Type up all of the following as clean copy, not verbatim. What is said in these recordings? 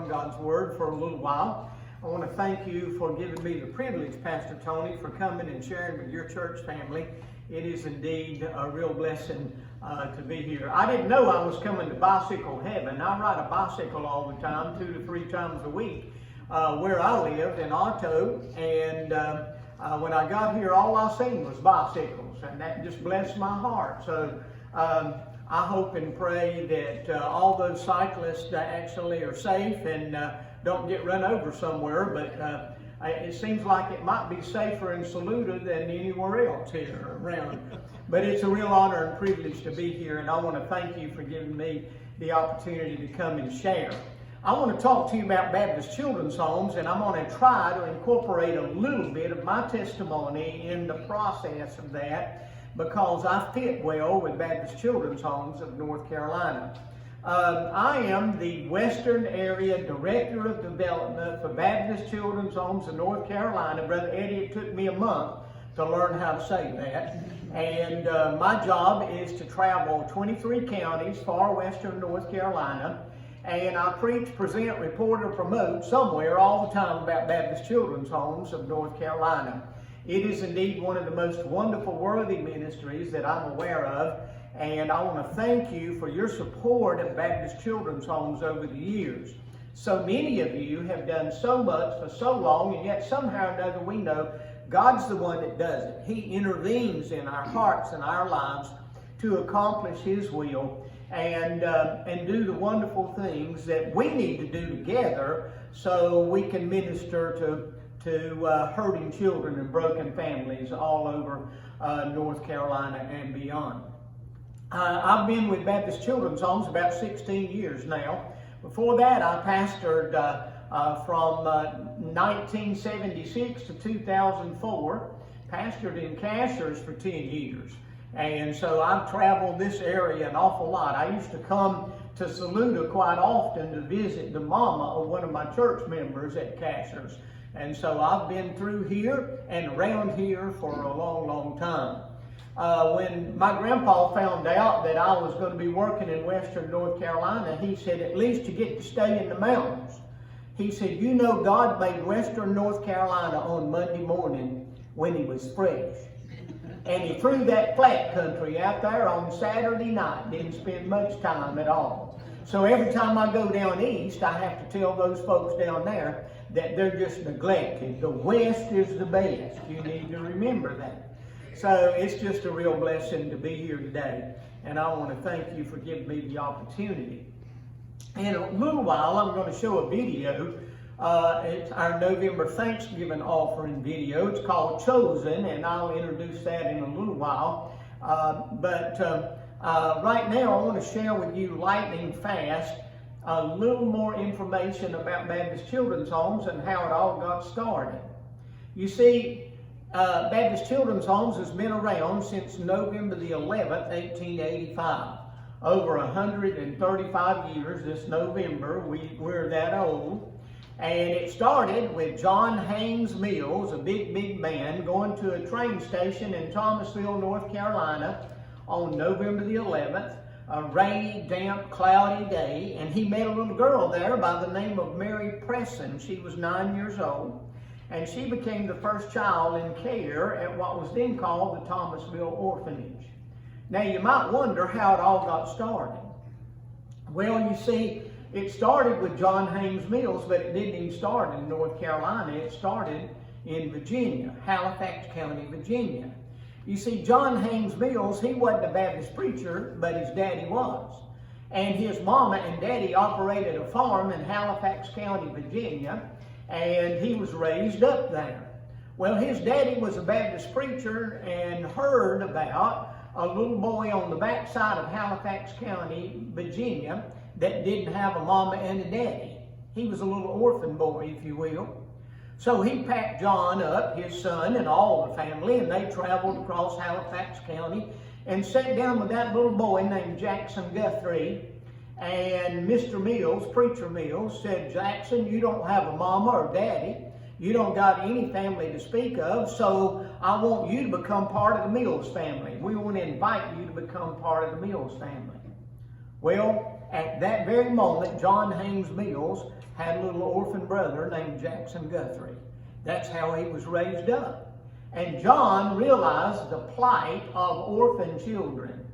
from God's Word for a little while. I want to thank you for giving me the privilege, Pastor Tony, for coming and sharing with your church family. It is indeed a real blessing to be here. I didn't know I was coming to Bicycle Heaven. I ride a bicycle all the time, 2 to 3 times a week, where I live in Otto, and when I got here, all I seen was bicycles, and that just blessed my heart. So I hope and pray that all those cyclists actually are safe and don't get run over somewhere, but it seems like it might be safer in Saluda than anywhere else here around. But it's a real honor and privilege to be here, and I want to thank you for giving me the opportunity to come and share. I want to talk to you about Baptist Children's Homes, and I'm going to try to incorporate a little bit of my testimony in the process of that, because I fit well with Baptist Children's Homes of North Carolina. I am the Western Area Director of Development for Baptist Children's Homes of North Carolina. Brother Eddie, it took me a month to learn how to say that. And my job is to travel 23 counties, far western North Carolina, and I preach, present, report, or promote somewhere all the time about Baptist Children's Homes of North Carolina. It is indeed one of the most wonderful, worthy ministries that I'm aware of, and I want to thank you for your support of Baptist Children's Homes over the years. So many of you have done so much for so long, and yet somehow or another we know God's the one that does it. He intervenes in our hearts and our lives to accomplish His will and do the wonderful things that we need to do together so we can minister to hurting children and broken families all over North Carolina and beyond. I've been with Baptist Children's Homes about 16 years now. Before that, I pastored from 1976 to 2004, pastored in Cashers for 10 years. And so I've traveled this area an awful lot. I used to come to Saluda quite often to visit the mama of one of my church members at Cashers. And so I've been through here and around here for a long, long time. When my grandpa found out that I was going to be working in western North Carolina, he said, at least you get to stay in the mountains. He said, you know, God made western North Carolina on Monday morning when He was fresh. And He threw that flat country out there on Saturday night, didn't spend much time at all. So every time I go down east, I have to tell those folks down there that they're just neglected. The West is the best. You need to remember that. So it's just a real blessing to be here today. And I want to thank you for giving me the opportunity. In a little while, I'm going to show a video. It's our November Thanksgiving offering video. It's called Chosen, and I'll introduce that in a little while. Right now, I want to share with you lightning fast a little more information about Baptist Children's Homes and how it all got started. You see, Baptist Children's Homes has been around since November the 11th, 1885. Over 135 years this November, we're that old. And it started with John Haynes Mills, a big man, going to a train station in Thomasville, North Carolina on November the 11th. A rainy, damp, cloudy day, and he met a little girl there by the name of Mary Presson. She was 9 years old, and she became the first child in care at what was then called the Thomasville Orphanage. Now, you might wonder how it all got started. Well, you see, it started with John Haynes Mills, but it didn't even start in North Carolina. It started in Virginia, Halifax County, Virginia. You see, John Haynes Mills, he wasn't a Baptist preacher, but his daddy was. And his mama and daddy operated a farm in Halifax County, Virginia, and he was raised up there. Well, his daddy was a Baptist preacher and heard about a little boy on the backside of Halifax County, Virginia, that didn't have a mama and a daddy. He was a little orphan boy, if you will. So he packed John up, his son, and all the family, and they traveled across Halifax County and sat down with that little boy named Jackson Guthrie. And Mr. Mills, Preacher Mills, said, Jackson, you don't have a mama or daddy. You don't got any family to speak of, so I want you to become part of the Mills family. We want to invite you to become part of the Mills family. Well, at that very moment, John Haynes Mills had a little orphan brother named Jackson Guthrie. That's how he was raised up. And John realized the plight of orphan children.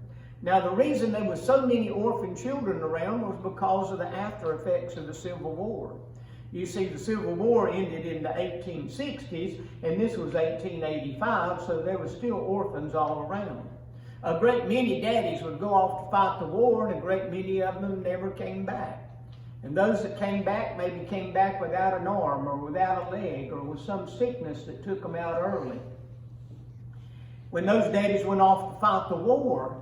Now, the reason there was so many orphan children around was because of the after effects of the Civil War. You see, the Civil War ended in the 1860s, and this was 1885, so there were still orphans all around. A great many daddies would go off to fight the war, and a great many of them never came back. And those that came back maybe came back without an arm or without a leg or with some sickness that took them out early. When those daddies went off to fight the war,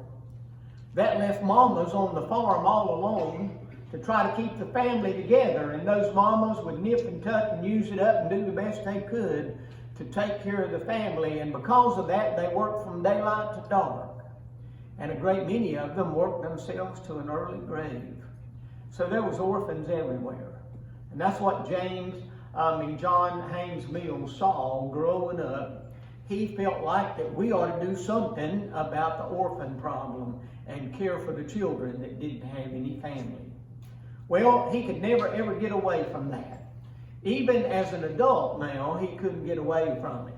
that left mamas on the farm all alone to try to keep the family together. And those mamas would nip and tuck and use it up and do the best they could to take care of the family. And because of that, they worked from daylight to dark. And a great many of them worked themselves to an early grave. So there was orphans everywhere. And that's what John Haynes Mills saw growing up. He felt like that we ought to do something about the orphan problem and care for the children that didn't have any family. Well, he could never ever get away from that. Even as an adult now, he couldn't get away from it.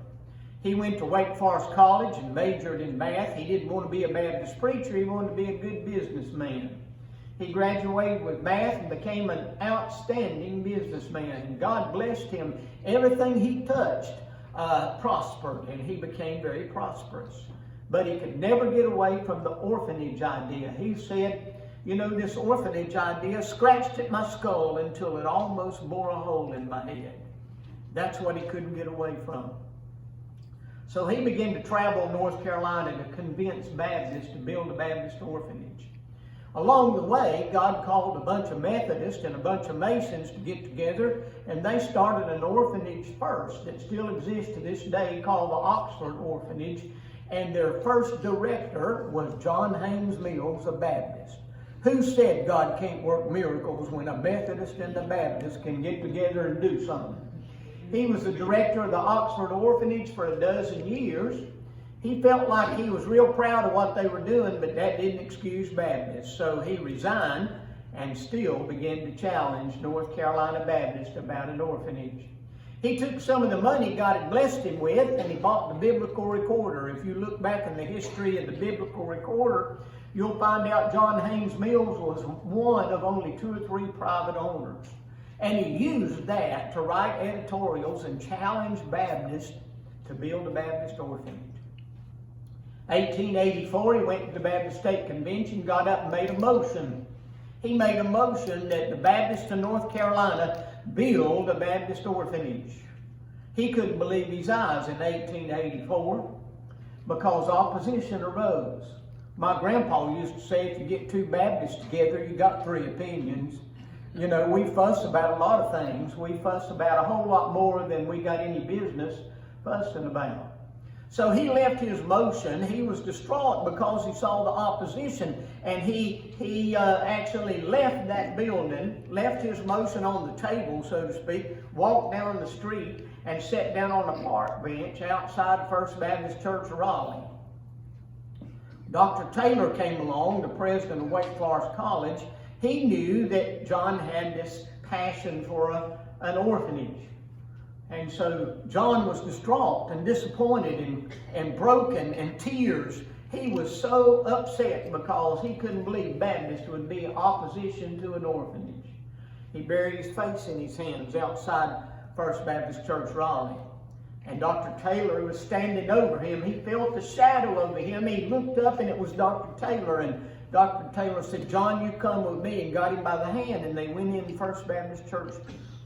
He went to Wake Forest College and majored in math. He didn't want to be a Baptist preacher. He wanted to be a good businessman. He graduated with math and became an outstanding businessman. And God blessed him. Everything he touched prospered, and he became very prosperous. But he could never get away from the orphanage idea. He said, you know, this orphanage idea scratched at my skull until it almost bore a hole in my head. That's what he couldn't get away from. So he began to travel North Carolina to convince Baptists to build a Baptist orphanage. Along the way, God called a bunch of Methodists and a bunch of Masons to get together, and they started an orphanage first that still exists to this day called the Oxford Orphanage, and their first director was John Haynes Mills, a Baptist. Who said God can't work miracles when a Methodist and a Baptist can get together and do something? He was the director of the Oxford Orphanage for 12 years. He felt like he was real proud of what they were doing, but that didn't excuse Baptists. So he resigned and still began to challenge North Carolina Baptists about an orphanage. He took some of the money God had blessed him with, and he bought the Biblical Recorder. If you look back in the history of the Biblical Recorder, you'll find out John Haynes Mills was one of only 2 or 3 private owners. And he used that to write editorials and challenge Baptists to build a Baptist orphanage. 1884, he went to the Baptist State Convention, got up and made a motion. He made a motion that the Baptists of North Carolina build a Baptist orphanage. He couldn't believe his eyes in 1884 because opposition arose. My grandpa used to say, if you get 2 Baptists together, you got 3 opinions. You know, we fuss about a lot of things. We fuss about a whole lot more than we got any business fussing about. So he left his motion. He was distraught because he saw the opposition, and he actually left that building, left his motion on the table, so to speak, walked down the street and sat down on a park bench outside First Baptist Church of Raleigh. Dr. Taylor came along, the president of Wake Forest College. He knew that John had this passion for an orphanage. And so John was distraught and disappointed and broken and tears. He was so upset because he couldn't believe Baptists would be in opposition to an orphanage. He buried his face in his hands outside First Baptist Church, Raleigh. And Dr. Taylor was standing over him. He felt the shadow over him. He looked up and it was Dr. Taylor. And Dr. Taylor said, John, you come with me, and got him by the hand. And they went in First Baptist Church,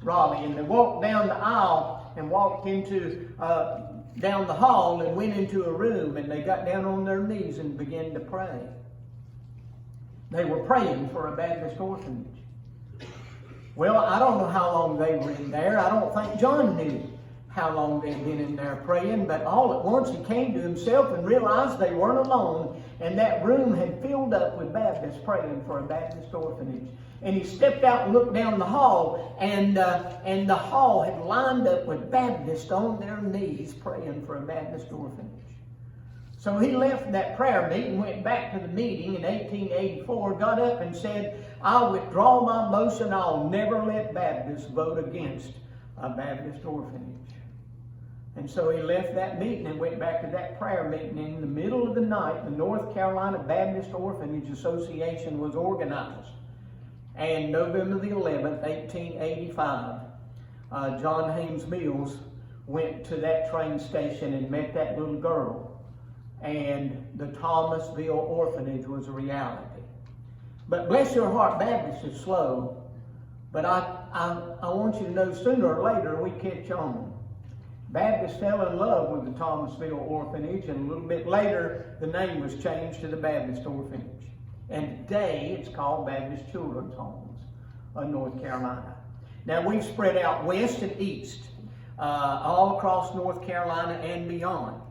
Raleigh. And they walked down the aisle and walked into, down the hall and went into a room. And they got down on their knees and began to pray. They were praying for a Baptist orphanage. Well, I don't know how long they were in there. I don't think John knew how long they'd been in there praying, but all at once he came to himself and realized they weren't alone, and that room had filled up with Baptists praying for a Baptist orphanage. And he stepped out and looked down the hall, and the hall had lined up with Baptists on their knees praying for a Baptist orphanage. So he left that prayer meeting, went back to the meeting in 1884, got up and said, "I withdraw my motion. I'll never let Baptists vote against a Baptist orphanage." And so he left that meeting and went back to that prayer meeting. In the middle of the night, the North Carolina Baptist Orphanage Association was organized. And November the 11th, 1885, John Haynes Mills went to that train station and met that little girl. And the Thomasville Orphanage was a reality. But bless your heart, Baptist is slow. But I want you to know, sooner or later we catch on. Baptists fell in love with the Thomasville Orphanage, and a little bit later the name was changed to the Baptist Orphanage. And today it's called Baptist Children's Homes of North Carolina. Now we've spread out west and east, all across North Carolina and beyond.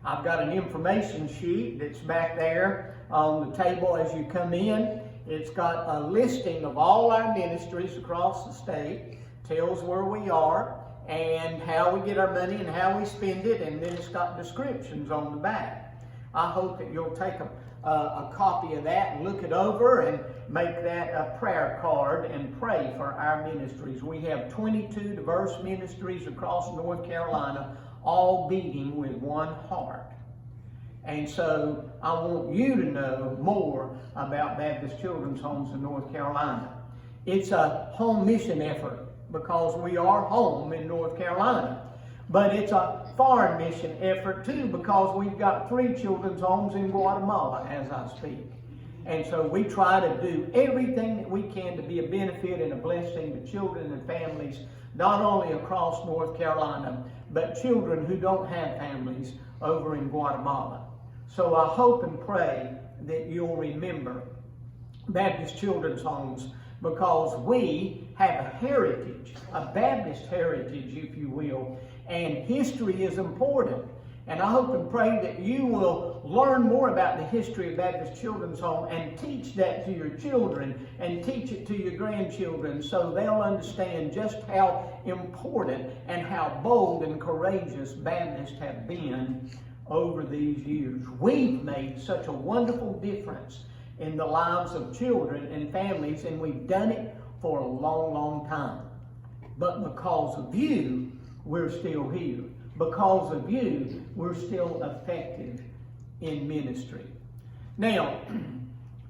I've got an information sheet that's back there on the table as you come in. It's got a listing of all our ministries across the state, tells where we are and how we get our money and how we spend it, and then it's got descriptions on the back. I hope that you'll take a copy of that and look it over and make that a prayer card and pray for our ministries. We have 22 diverse ministries across North Carolina, all beating with one heart. And so I want you to know more about Baptist Children's Homes in North Carolina. It's a home mission effort because we are home in North Carolina. But it's a foreign mission effort too, because we've got 3 children's homes in Guatemala as I speak. And so we try to do everything that we can to be a benefit and a blessing to children and families, not only across North Carolina, but children who don't have families over in Guatemala. So I hope and pray that you'll remember Baptist Children's Homes, because we have a heritage, a Baptist heritage, if you will, and history is important. And I hope and pray that you will learn more about the history of Baptist Children's Home and teach that to your children and teach it to your grandchildren, so they'll understand just how important and how bold and courageous Baptists have been over these years. We've made such a wonderful difference in the lives of children and families, and we've done it for a long, long time. But because of you, we're still here. Because of you, we're still effective in ministry. Now,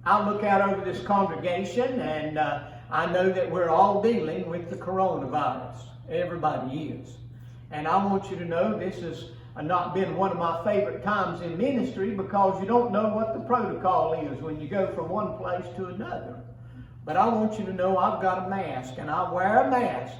I look out over this congregation, and I know that we're all dealing with the coronavirus. Everybody is. And I want you to know this has not been one of my favorite times in ministry, because you don't know what the protocol is when you go from one place to another. But I want you to know I've got a mask, and I wear a mask.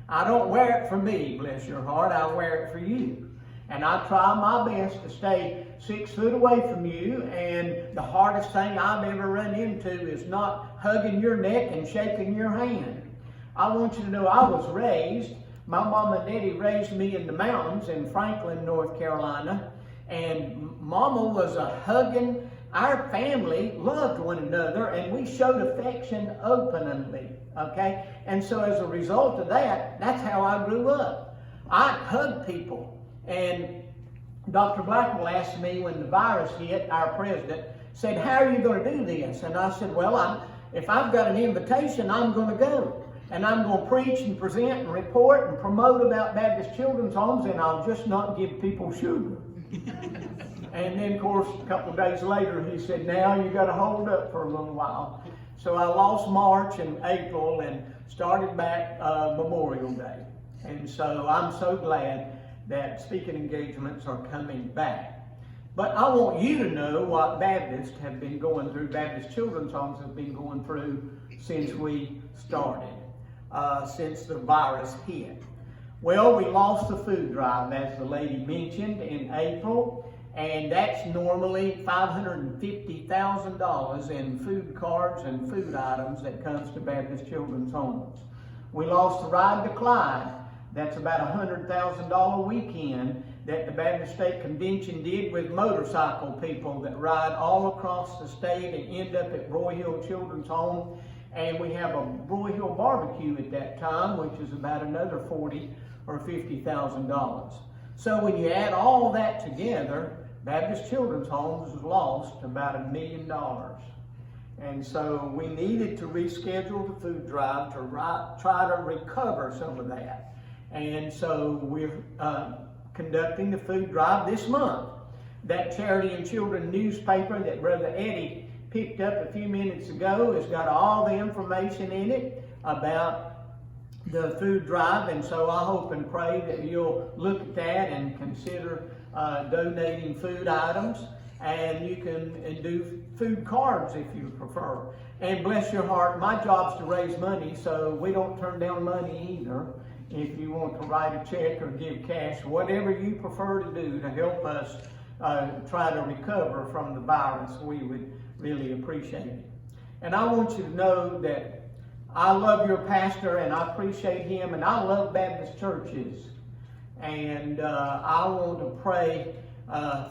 I don't wear it for me, bless your heart, I wear it for you. And I try my best to stay 6 foot away from you, and the hardest thing I've ever run into is not hugging your neck and shaking your hand. I want you to know I was raised, my mom and daddy raised me in the mountains in Franklin, North Carolina, and mama was a hugging. Our family loved one another, and we showed affection openly, okay? And so as a result of that, that's how I grew up. I hugged people. And Dr. Blackwell asked me when the virus hit, our president, said, "How are you going to do this?" And I said, "Well, if I've got an invitation, I'm going to go. And I'm going to preach and present and report and promote about Baptist Children's Homes, and I'll just not give people sugar." And then, of course, a couple of days later, he said, "Now you got to hold up for a little while." So I lost March and April and started back Memorial Day. And so I'm so glad that speaking engagements are coming back. But I want you to know what Baptists have been going through, Baptist Children's Homes have been going through since we started, since the virus hit. Well, we lost the food drive, as the lady mentioned, in April, and that's normally $550,000 in food cards and food items that comes to Baptist Children's Homes. We lost the Ride to Clyde. That's about a $100,000 weekend that the Baptist State Convention did with motorcycle people that ride all across the state and end up at Roy Hill Children's Home. And we have a Roy Hill barbecue at that time, which is about another $40,000 or $50,000. So when you add all that together, Baptist Children's Homes has lost about $1 million. And so we needed to reschedule the food drive to try to recover some of that. And so we're conducting the food drive this month. That Charity and Children newspaper that Brother Eddie picked up a few minutes ago has got all the information in it about the food drive, and so I hope and pray that you'll look at that and consider donating food items, and you can do food cards if you prefer. And bless your heart, my job's to raise money, so we don't turn down money either. If you want to write a check or give cash, whatever you prefer to do to help us try to recover from the virus, we would really appreciate it. And I want you to know that I love your pastor and I appreciate him, and I love Baptist churches. And I want to pray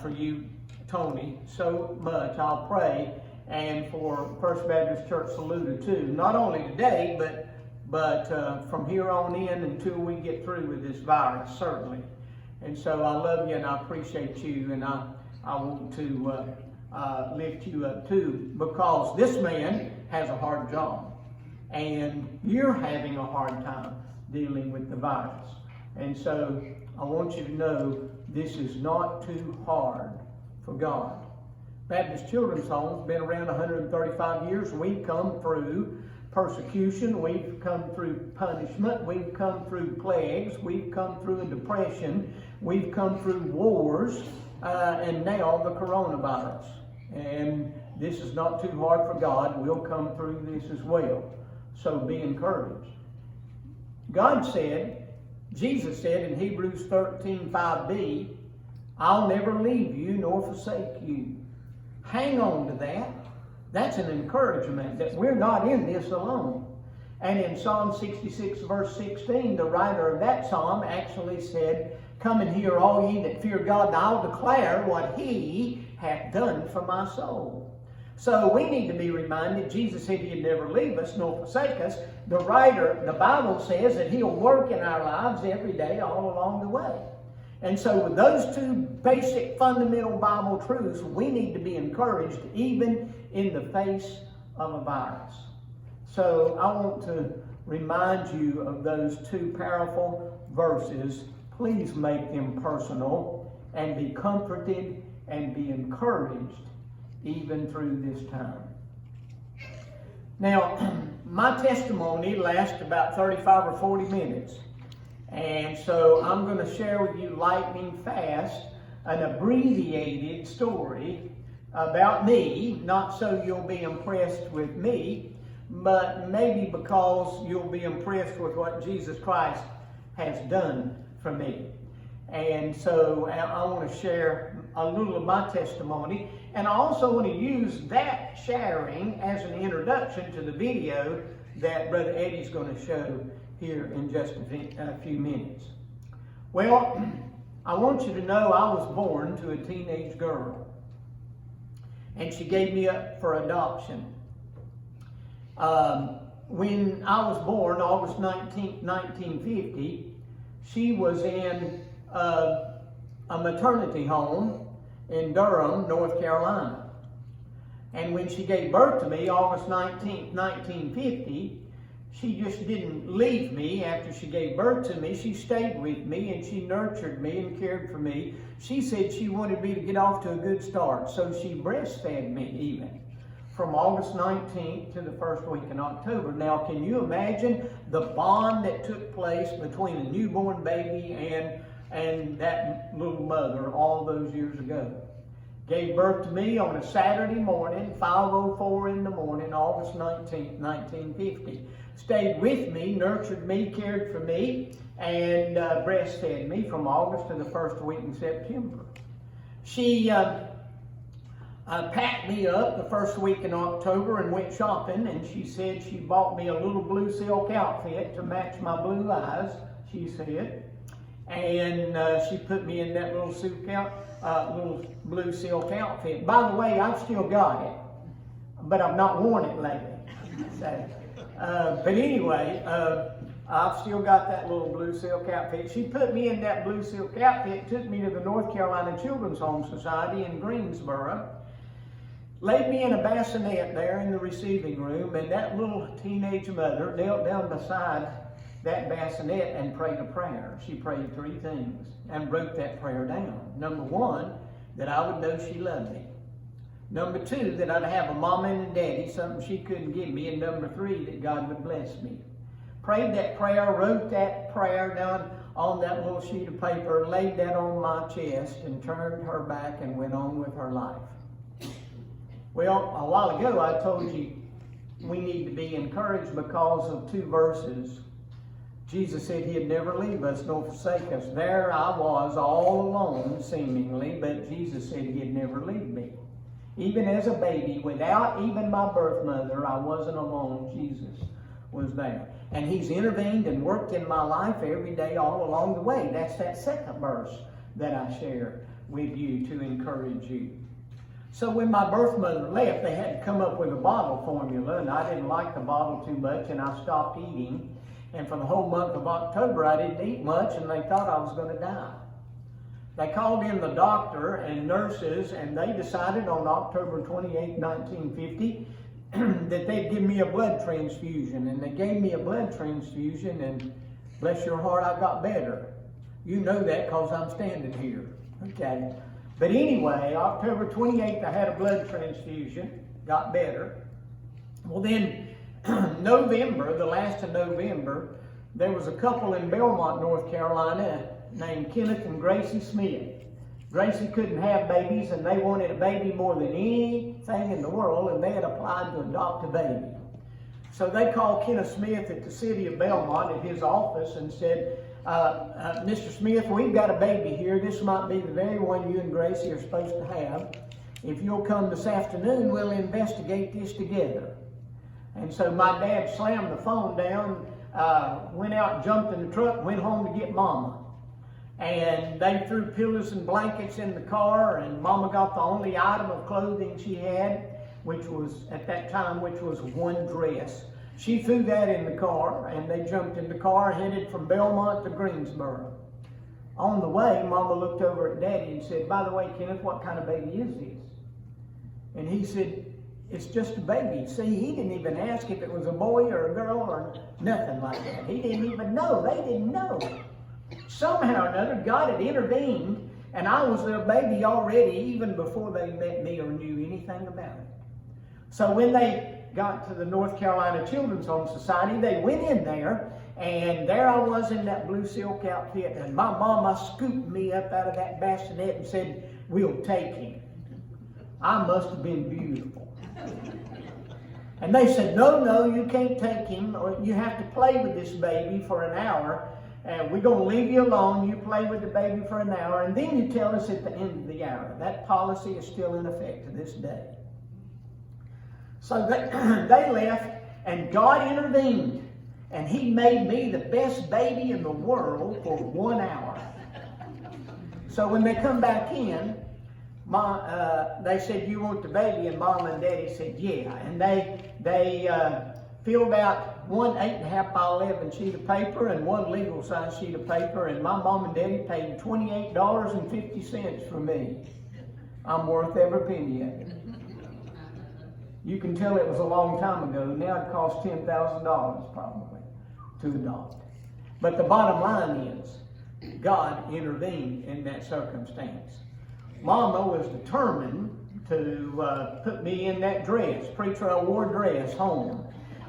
for you, Tony, so much. I'll pray, and for First Baptist Church Saluda too. Not only today, but from here on in until we get through with this virus, certainly. And so I love you and I appreciate you, and I want to lift you up too, because this man has a hard job and you're having a hard time dealing with the virus. And so I want you to know this is not too hard for God. Baptist Children's Home has been around 135 years. We've come through persecution, we've come through punishment, we've come through plagues, we've come through a depression, we've come through wars, and now the coronavirus. And this is not too hard for God. We'll come through this as well. So be encouraged. God said, Jesus said in Hebrews 13:5b, I'll never leave you nor forsake you. Hang on to that. That's an encouragement that we're not in this alone. And in Psalm 66 verse 16, the writer of that psalm actually said, come and hear all ye that fear God, and I'll declare what he hath done for my soul. So we need to be reminded, Jesus said he'd never leave us nor forsake us. The Bible says that he'll work in our lives every day all along the way. And so with those two basic fundamental Bible truths, we need to be encouraged even in the face of a virus. So I want to remind you of those two powerful verses. Please make them personal and be comforted and be encouraged even through this time. Now, my testimony lasts about 35 or 40 minutes. And so I'm going to share with you lightning fast an abbreviated story about me, not so you'll be impressed with me, but maybe because you'll be impressed with what Jesus Christ has done for me. And so I want to share a little of my testimony, and I also want to use that sharing as an introduction to the video that Brother Eddie's going to show here in just a few minutes. Well, I want you to know I was born to a teenage girl, and she gave me up for adoption. When I was born, August 19th, 1950, she was in a maternity home in Durham, North Carolina. And when she gave birth to me, August 19th, 1950, she just didn't leave me after she gave birth to me. She stayed with me and she nurtured me and cared for me. She said she wanted me to get off to a good start, so she breastfed me even from August 19th to the first week in October. Now, can you imagine the bond that took place between a newborn baby and that little mother all those years ago? Gave birth to me on a Saturday morning, 5:04 in the morning, August 19th, 1950. Stayed with me, nurtured me, cared for me, and breastfed me from August to the first week in September. She packed me up the first week in October and went shopping, and she said she bought me a little blue silk outfit to match my blue eyes, she said. And she put me in that little blue silk outfit. By the way, I've still got it, but I've not worn it lately. So, but anyway, I've still got that little blue silk outfit. She put me in that blue silk outfit, took me to the North Carolina Children's Home Society in Greensboro, laid me in a bassinet there in the receiving room, and that little teenage mother knelt down beside that bassinet and prayed a prayer. She prayed 3 things and wrote that prayer down. Number 1, that I would know she loved me. Number 2, that I'd have a mama and a daddy, something she couldn't give me. And number 3, that God would bless me. Prayed that prayer, wrote that prayer down on that little sheet of paper, laid that on my chest, and turned her back and went on with her life. Well, a while ago I told you we need to be encouraged because of 2 verses. Jesus said he'd never leave us nor forsake us. There I was all alone, seemingly, but Jesus said he'd never leave me. Even as a baby, without even my birth mother, I wasn't alone. Jesus was there. And he's intervened and worked in my life every day all along the way. That's that 2nd verse that I share with you to encourage you. So when my birth mother left, they had to come up with a bottle formula, and I didn't like the bottle too much, and I stopped eating. And for the whole month of October, I didn't eat much, and they thought I was going to die. They called in the doctor and nurses, and they decided on October 28, 1950, that they'd give me a blood transfusion. And they gave me a blood transfusion, and bless your heart, I got better. You know that because I'm standing here, okay? But anyway, October 28th, I had a blood transfusion, got better. Well, then November, the last of November, there was a couple in Belmont, North Carolina, named Kenneth and Gracie Smith. Gracie couldn't have babies, and they wanted a baby more than anything in the world, and they had applied to adopt a baby. So they called Kenneth Smith at the city of Belmont at his office and said, Mr. Smith, we've got a baby here. This might be the very one you and Gracie are supposed to have. If you'll come this afternoon, we'll investigate this together. And so my dad slammed the phone down, went out, jumped in the truck, went home to get Mama. And they threw pillows and blankets in the car, and Mama got the only item of clothing she had, which was, at that time, which was 1 dress. She threw that in the car, and they jumped in the car, headed from Belmont to Greensboro. On the way, Mama looked over at Daddy and said, by the way, Kenneth, what kind of baby is this? And he said, it's just a baby. See, he didn't even ask if it was a boy or a girl or nothing like that. He didn't even know. They didn't know. Somehow or another, God had intervened, and I was their baby already, even before they met me or knew anything about it. So when they got to the North Carolina Children's Home Society, they went in there, and there I was in that blue silk outfit, and my mama scooped me up out of that bassinet and said, we'll take him. I must have been beautiful. And they said, no, you can't take him, or you have to play with this baby for an hour, and we're going to leave you alone. You play with the baby for an hour, and then you tell us at the end of the hour. That policy is still in effect to this day. So they left, and God intervened, and he made me the best baby in the world for 1 hour. So when they come back in, they said, you want the baby? And Mom and Daddy said, yeah. And they filled out 1 8.5 by 11 sheet of paper and 1 legal size sheet of paper, and my Mom and Daddy paid $28.50 for me. I'm worth every penny of it. You can tell it was a long time ago. Now it costs $10,000 probably to adopt. But the bottom line is, God intervened in that circumstance. Mama was determined to put me in that dress. Preacher, I wore a dress home.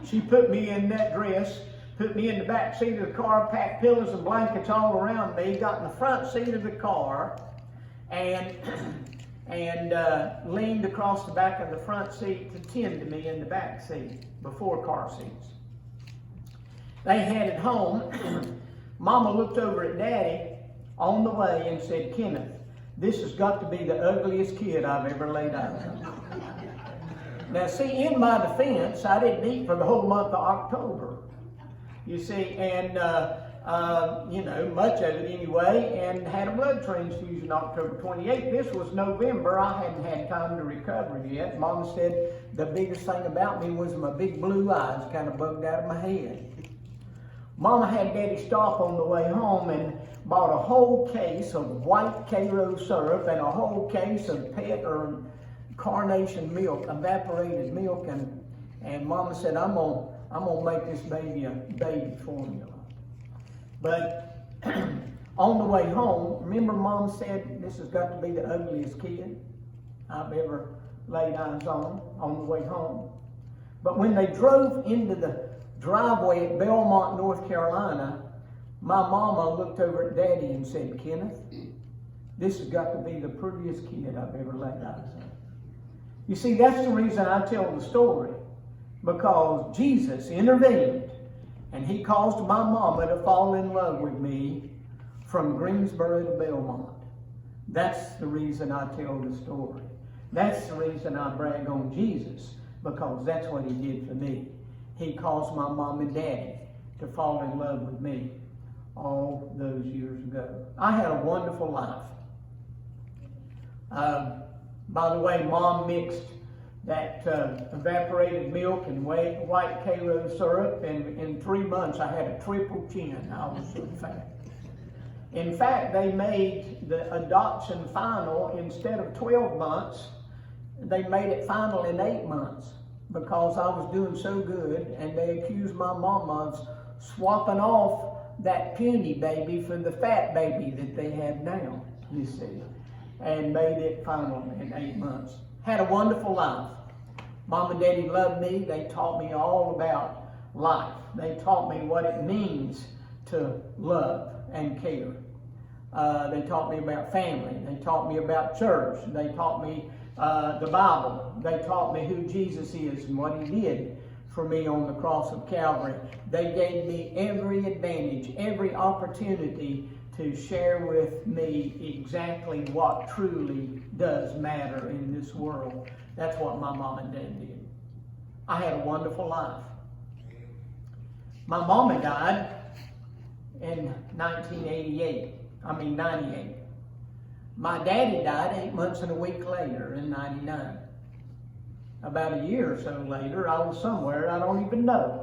She put me in that dress, put me in the back seat of the car, packed pillows and blankets all around me, got in the front seat of the car, and leaned across the back of the front seat to tend to me in the back seat before car seats. They headed home. Mama looked over at Daddy on the way and said, Kenneth, this has got to be the ugliest kid I've ever laid eyes on. Now, see, in my defense, I didn't eat for the whole month of October. You see, and, much of it anyway, and had a blood transfusion October 28th. This was November. I hadn't had time to recover yet. Mama said the biggest thing about me was my big blue eyes kind of bugged out of my head. Mama had Daddy stop on the way home and bought a whole case of white Karo syrup and a whole case of pet or carnation milk, evaporated milk, and Mama said, I'm gonna make this baby a baby formula. But on the way home, remember Mom said this has got to be the ugliest kid I've ever laid eyes on the way home. But when they drove into the driveway at Belmont, North Carolina, my mama looked over at Daddy and said, Kenneth, this has got to be the prettiest kid I've ever laid eyes on. You see, that's the reason I tell the story, because Jesus intervened and he caused my mama to fall in love with me from Greensboro to Belmont. That's the reason I tell the story. That's the reason I brag on Jesus, because that's what he did for me. He caused my mom and daddy to fall in love with me all those years ago. I had a wonderful life. By the way, Mom mixed that evaporated milk and white Karo syrup, and in 3 months I had a triple chin. I was so fat. In fact, they made the adoption final, instead of 12 months, they made it final in 8 months, because I was doing so good, and they accused my mama of swapping off that puny baby for the fat baby that they have now, you see, and made it final in 8 months. Had a wonderful life. Mom and Daddy loved me. They taught me all about life. They taught me what it means to love and care. They taught me about family. They taught me about church. They taught me the Bible. They taught me who Jesus is and what he did for me on the cross of Calvary. They gave me every advantage, every opportunity to share with me exactly what truly does matter in this world. That's what my mom and dad did. I had a wonderful life. My mama died in 98. My daddy died 8 months and a week later in 99. About a year or so later, I was somewhere I don't even know.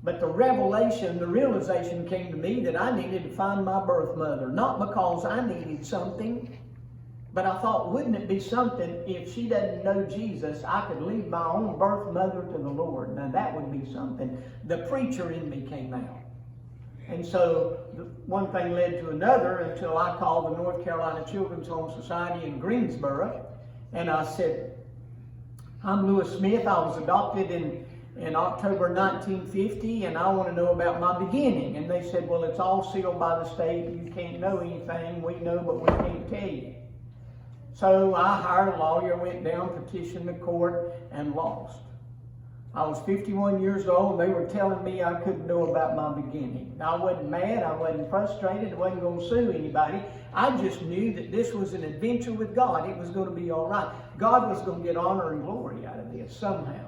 But the realization came to me that I needed to find my birth mother. Not because I needed something, but I thought, wouldn't it be something if she doesn't know Jesus, I could lead my own birth mother to the Lord. Now that would be something. The preacher in me came out. And so one thing led to another until I called the North Carolina Children's Home Society in Greensboro. And I said, I'm Lewis Smith. I was adopted in October 1950, and I want to know about my beginning. And they said, well, it's all sealed by the state. You can't know anything. We know, but we can't tell you. So I hired a lawyer, went down, petitioned the court, and lost. I was 51 years old, and they were telling me I couldn't know about my beginning. I wasn't mad. I wasn't frustrated. I wasn't going to sue anybody. I just knew that this was an adventure with God. It was going to be all right. God was going to get honor and glory out of this somehow.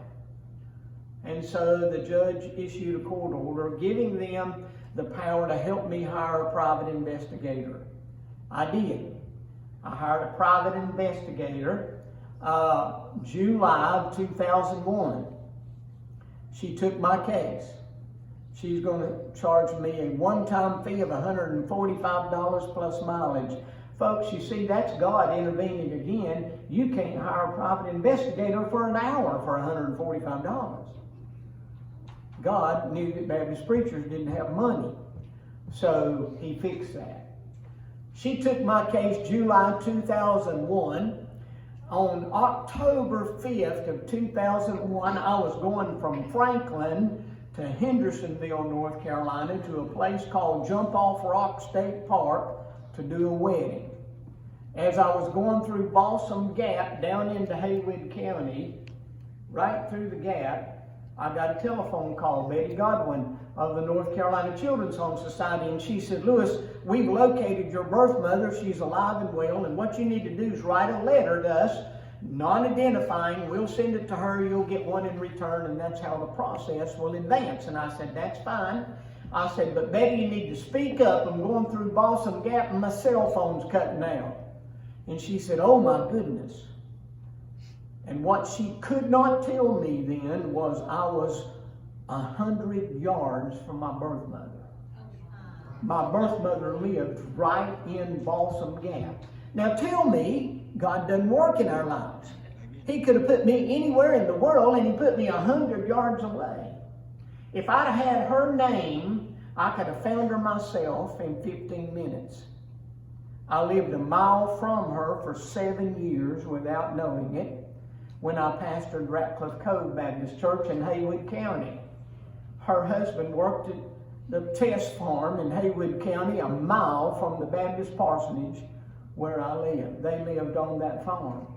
And so the judge issued a court order giving them the power to help me hire a private investigator. I did. I hired a private investigator July of 2001. She took my case. She's going to charge me a one-time fee of $145 plus mileage. Folks, you see, that's God intervening again. You can't hire a private investigator for an hour for $145. God knew that Baptist preachers didn't have money, so he fixed that. She took my case July 2001. On October 5th of 2001, I was going from Franklin to Hendersonville, North Carolina, to a place called Jump Off Rock State Park to do a wedding. As I was going through Balsam Gap down into Haywood County, right through the gap, I got a telephone call, Betty Godwin of the North Carolina Children's Home Society, and she said, Lewis, we've located your birth mother. She's alive and well, and what you need to do is write a letter to us, non-identifying. We'll send it to her. You'll get one in return, and that's how the process will advance. And I said, that's fine. I said, but Betty, you need to speak up. I'm going through Balsam Gap, and my cell phone's cutting out. And she said, oh, my goodness. And what she could not tell me then was I was 100 yards from my birth mother. My birth mother lived right in Balsam Gap. Now tell me, God doesn't work in our lives. He could have put me anywhere in the world, and He put me 100 yards away. If I'd have had her name, I could have found her myself in 15 minutes. I lived a mile from her for 7 years without knowing it when I pastored Ratcliffe Cove Baptist Church in Haywood County. Her husband worked at the test farm in Haywood County, a mile from the Baptist parsonage where I lived. They lived on that farm.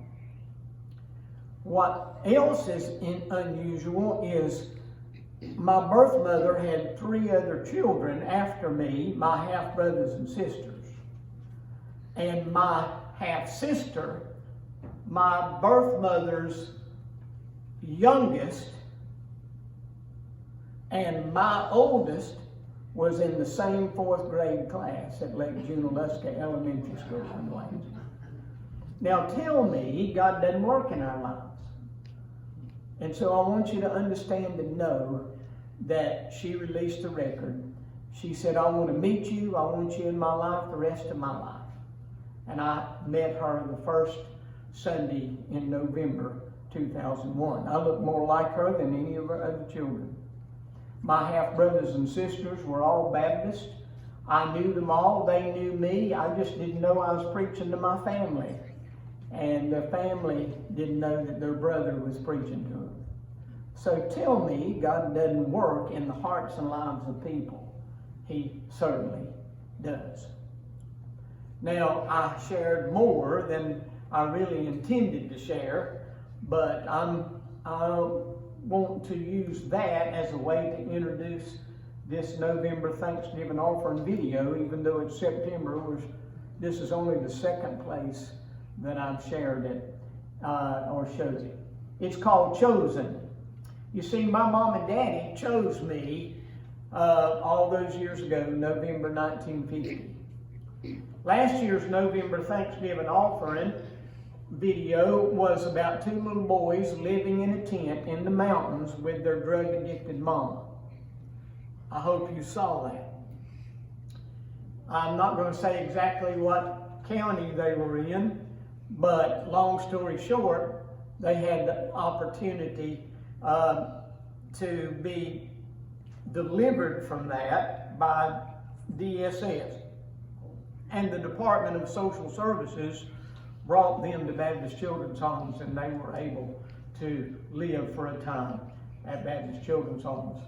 What else is unusual is my birth mother had 3 other children after me, my half-brothers and sisters. And my half-sister, my birth mother's youngest, and my oldest was in the same 4th grade class at Lake Junaluska Elementary School in Lansing. Now tell me, God doesn't work in our lives. And so I want you to understand and know that she released a record. She said, I want to meet you. I want you in my life the rest of my life. And I met her the first Sunday in November 2001. I looked more like her than any of her other children. My half-brothers and sisters were all Baptist. I knew them all. They knew me. I just didn't know I was preaching to my family. And the family didn't know that their brother was preaching to them. So tell me, God doesn't work in the hearts and lives of people. He certainly does. Now, I shared more than I really intended to share, but I want to use that as a way to introduce this November Thanksgiving offering video, even though it's September. This is only the second place that I've shared it or showed it. It's called Chosen. You see, my mom and daddy chose me all those years ago, November 1950. Last year's November Thanksgiving offering video was about 2 little boys living in a tent in the mountains with their drug-addicted mama. I hope you saw that. I'm not going to say exactly what county they were in, but long story short, they had the opportunity to be delivered from that by DSS. And the Department of Social Services brought them to Baptist Children's Homes, and they were able to live for a time at Baptist Children's Homes.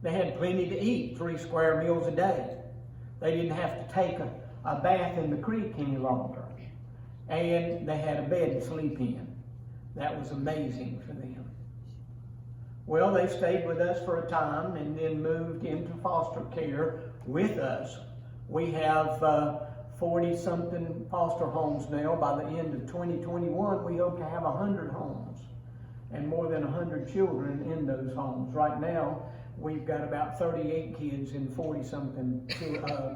They had plenty to eat, 3 square meals a day. They didn't have to take a bath in the creek any longer. And they had a bed to sleep in. That was amazing for them. Well, they stayed with us for a time and then moved into foster care with us. We have 40-something foster homes now. By the end of 2021, we hope to have 100 homes and more than 100 children in those homes. Right now, we've got about 38 kids in 40-something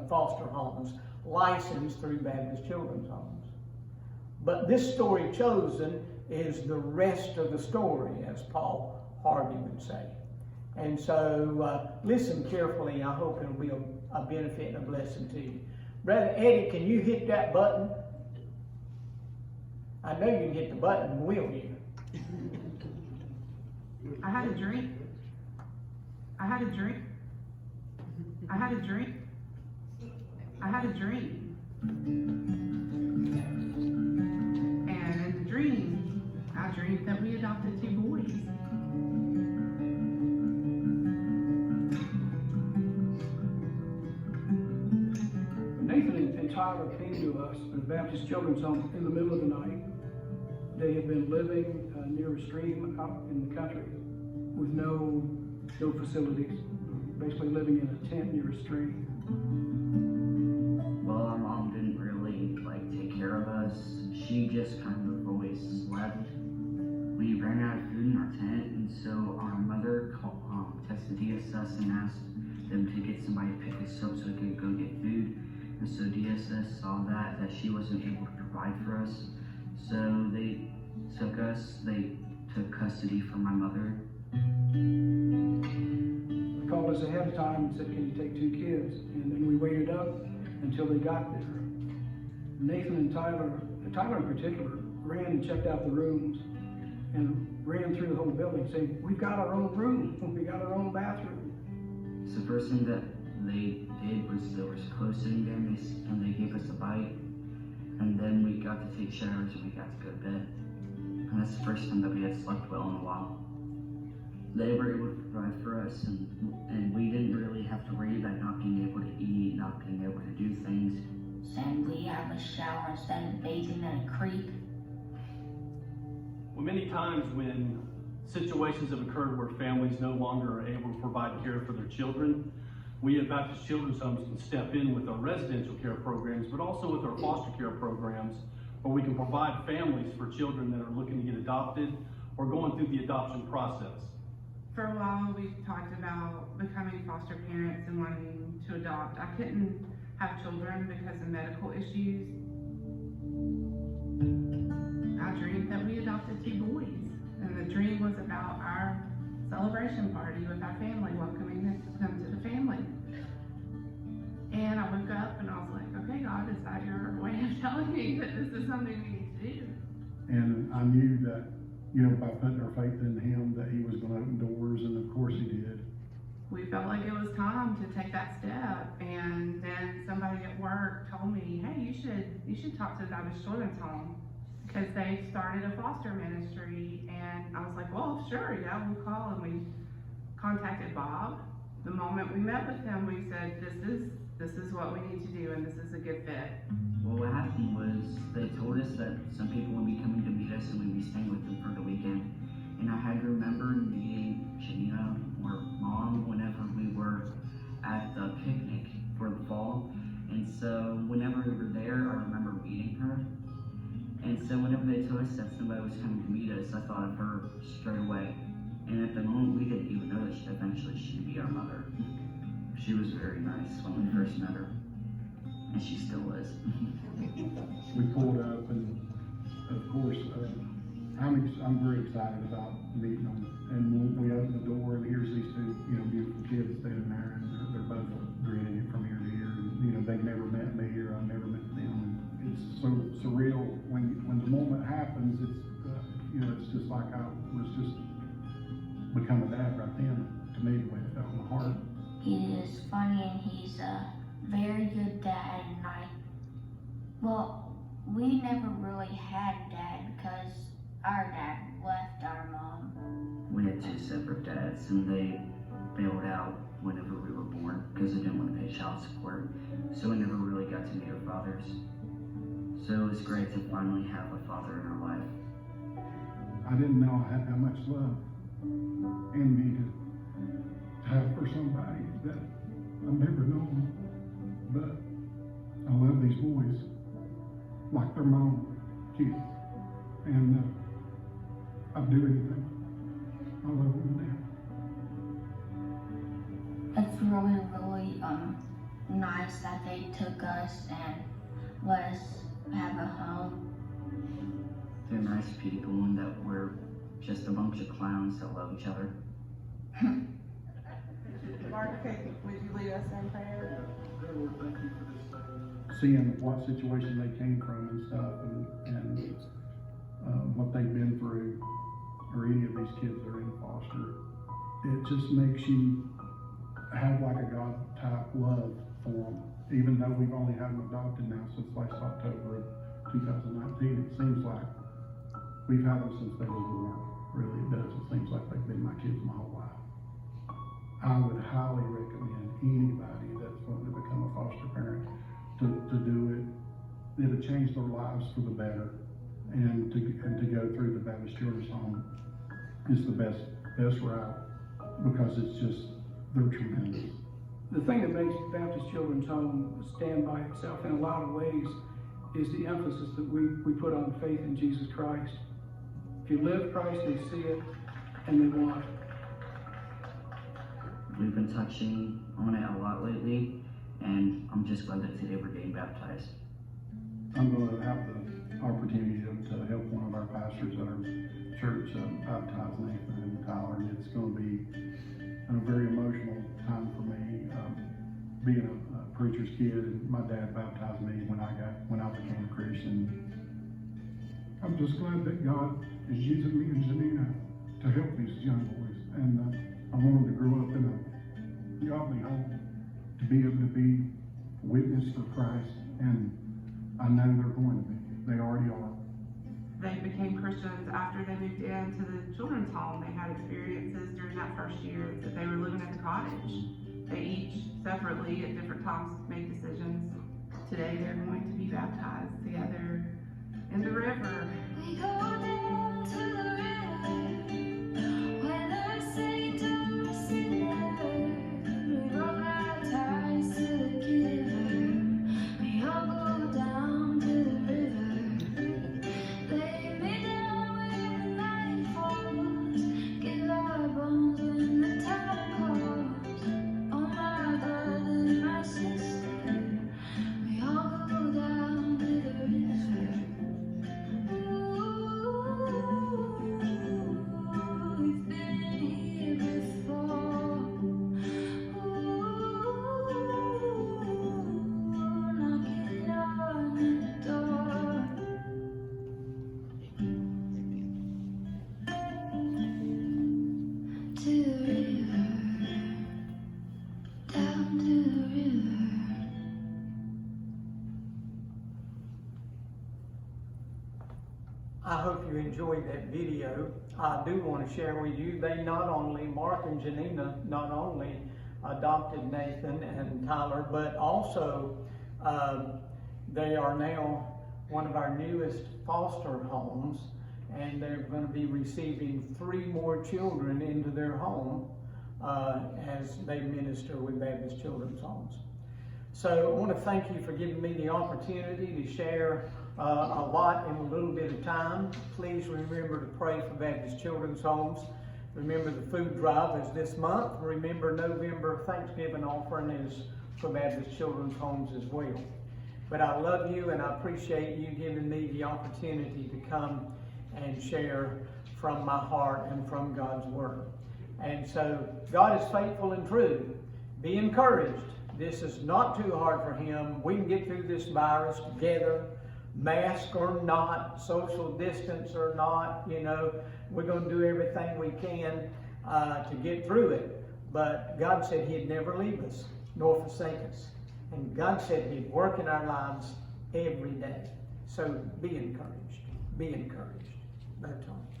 foster homes licensed through Baptist Children's Homes. But this story chosen is the rest of the story, as Paul Harvey would say. And so listen carefully. I hope it'll be a benefit and a blessing to you. Brother Eddie, can you hit that button? I know you can hit the button, will you? I had a drink. I had a drink. I had a drink. I had a dream. And in the dream, I dreamed that we adopted 2 boys. Nathan and Tyler came to us at Baptist Children's Home in the middle of the night. They had been living near a stream out in the country with no facilities, basically living in a tent near a stream. Well, our mom didn't really take care of us. She just kind of always slept. We ran out of food in our tent, and so our mother texted DSS and asked them to get somebody to pick us up so we could go get food. And so DSS saw that she wasn't able to provide for us. So they took custody from my mother. called us ahead of time and said, can you take 2 kids? And then we waited up until they got there. Nathan and Tyler in particular, ran and checked out the rooms and ran through the whole building saying, we've got our own room, we got our own bathroom. So the first thing that they did was there was clothes sitting there, and they gave us a bite, and then we got to take showers and we got to go to bed. And that's the first time that we had slept well in a while. They were able to provide for us, and we didn't really have to worry about not being able to eat, not being able to do things. Said we have a shower instead of bathing in a creek. Well, many times when situations have occurred where families no longer are able to provide care for their children, we at Baptist Children's Homes can step in with our residential care programs, but also with our foster care programs, where we can provide families for children that are looking to get adopted or going through the adoption process. For a while, we talked about becoming foster parents and wanting to adopt. I couldn't have children because of medical issues. I dreamed that we adopted 2 boys, and the dream was about our celebration party with our family, welcoming them to the family. And I woke up and I was like, okay, God, is that your way of telling me that this is something we need to do? And I knew that, you know, by putting our faith in him, that he was going to open doors, and of course he did. We felt like it was time to take that step, and then somebody at work told me, hey, you should talk to the Baptist Children's Home, because they started a foster ministry. And I was like, well, sure, yeah, we'll call. And we contacted Bob. The moment we met with him, we said, this is what we need to do, and this is a good fit. Well, what happened was they told us that some people would be coming to meet us and we'd be staying with them for the weekend. And I had to remember meeting Janina or Mom whenever we were at the picnic for the fall. And so whenever we were there, I remember meeting her. And so whenever they told us that somebody was coming to meet us, I thought of her straight away. And at the moment, we didn't even know that eventually she'd be our mother. She was very nice when we first met her. And she still is. We pulled up, and of course, I'm very excited about meeting them. And we opened the door, and here's these 2, you know, beautiful kids standing there, and they're both grinning from ear to ear. And, you know, they've never met me, or I've never met them. And it's so surreal when the moment happens. It's you know, it's just like I was just become a dad right then. To me, the way it felt in my heart. He is funny and he's a very good dad, and we never really had a dad because our dad left our mom. We had 2 separate dads, and they bailed out whenever we were born because they didn't want to pay child support. So we never really got to meet our fathers. So it was great to finally have a father in our life. I didn't know I had that much love in me to have for somebody that I've never known. But I love these boys like they're my own kids. And I'd do anything. I love them now. It's really nice that they took us and let us have a home. They're nice people, and that we're just a bunch of clowns that love each other. Mark, would you lead us in prayer? Dear Lord, thank you for this day. Seeing what situation they came from and stuff, and what they've been through, or any of these kids that are in foster, it just makes you have like a God type love for them. Even though we've only had them adopted now since last October of 2019, it seems like we've had them since they were born. Really, it does. It seems like they've been my kids my whole life. I would highly recommend anybody that's wanting to become a foster parent to do it. It'll change their lives for the better, and to go through the Baptist Children's Home is the best route, because it's just, they're tremendous. The thing that makes Baptist Children's Home stand by itself in a lot of ways is the emphasis that we put on faith in Jesus Christ. If you live Christ, they see it and they want it. We've been touching on it a lot lately, and I'm just glad that today we're getting baptized. I'm going to have the opportunity to help one of our pastors at our church baptize Nathan and Tyler, and it's going to be a very emotional time preacher's kid, and my dad baptized me when I became a Christian. I'm just glad that God is using me and Janina to help these young boys, and I want them to grow up in a godly home, to be able to be a witness for Christ, and I know they're going to be. They already are. They became Christians after they moved into the children's home. They had experiences during that first year that they were living at the cottage. They each separately at different times made decisions. Today they're going to be baptized together in the river. We go down to the river where the saint and the sinner, we all baptized to the giver. We all go down to the river. Lay me down where the night falls. Give our bones when the time calls. Oh my brother, my sister, we all go down to the river. We've been here before. Knocking on the door. To the river, down to the river. I hope you enjoyed that video. I do want to share with you, Mark and Janina not only adopted Nathan and Tyler, but also they are now one of our newest foster homes, and they're going to be receiving 3 more children into their home as they minister with Baptist Children's Homes. So I want to thank you for giving me the opportunity to share a lot in a little bit of time. Please remember to pray for Baptist Children's Homes. Remember the food drive is this month. Remember November Thanksgiving offering is for Baptist Children's Homes as well. But I love you and I appreciate you giving me the opportunity to come and share from my heart and from God's Word. And so God is faithful and true. Be encouraged. This is not too hard for Him. We can get through this virus together, mask or not, social distance or not. We're going to do everything we can to get through it. But God said He'd never leave us nor forsake us. And God said He'd work in our lives every day. So be encouraged. Be encouraged. Brother Tony.